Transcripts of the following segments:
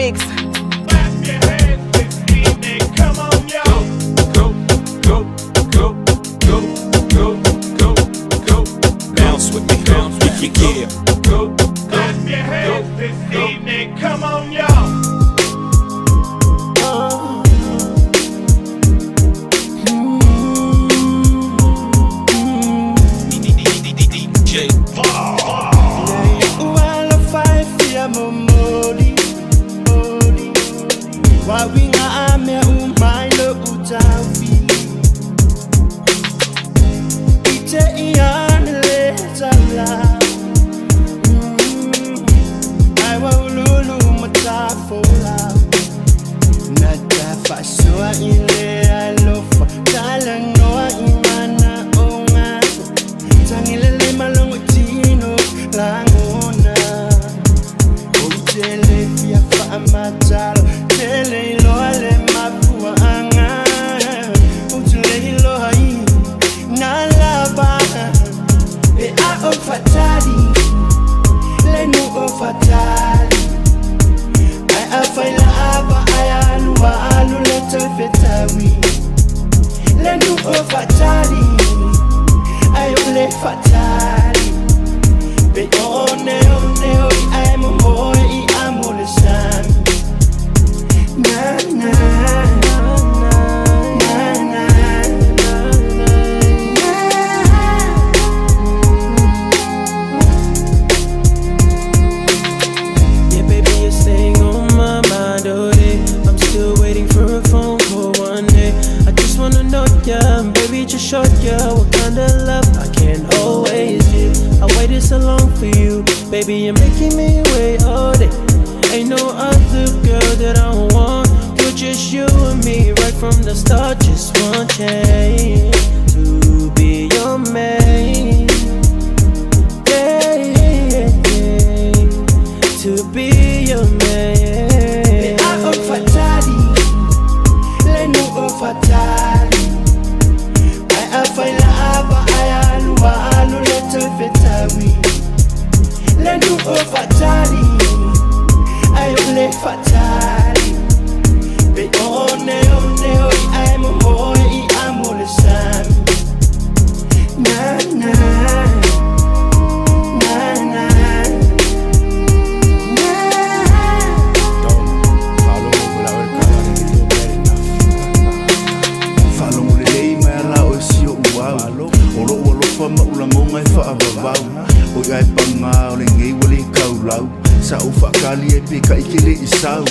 remix. Clap your hands this evening, come on, y'all. Go, go, go, go, go, go, go. Bounce with me, yeah. Go, clap your hands this evening, come on, y'all. DJ Wala five ya momodi, wawinga ame umailo utafi. Ite iyanle tala, aiwa ululu matafola. Natafa soa ile alofa, talanoa imana onga. Tangilele malongo tino langona. Ojele via famatalo, tele ilo ale mapua anga. Ojele ilo hai nalaba. E a o fatali, le nu o fatali. Ai a faila aba ai alu le tefetawi. Le nu o fatali. Ayole fatali, be one I'm a boy, I'm on the sun. Na na na na na na. Yeah, baby, you're staying on my mind all day. I'm still waiting for a phone call one day. I just wanna know ya, baby, just show ya what kind of love I can't always give. I waited so long for you, baby, you're making me wait all day. Ain't no other girl that I want. You're just you and me right from the start. Just one chance to be your man. Yeah, yeah, yeah. To be your man. I am fatali, le nu o fatali. I faila aba alu le tefetawi. Le nu o fatali, ayole fatali. Be one I'm a boy, I'm on the sun. Na na na na na. Falo mo lei mai la o si o wau. Olo fa ma ula mo mai fa avau. O ai panga o le ngei wale kaulau. Sa o fa kali e pe ka ikele I sau.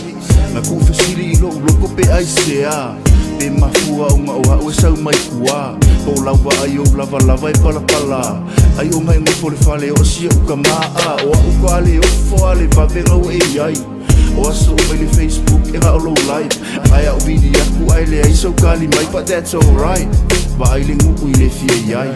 Na ku fesiri ilo loko pe ai sea. Pe mafua o ma o e sau mai kua. Po lava ai o lava e pala pala. Ai o mai ngofo le fale o si o kamaa. O a uko ale o fo ale vavenga o e ai. O aso o mai le Facebook e nga o low live. Ai au video aku ai le ai so kali mai, but that's alright. Ba ai le nguku I le fia iai.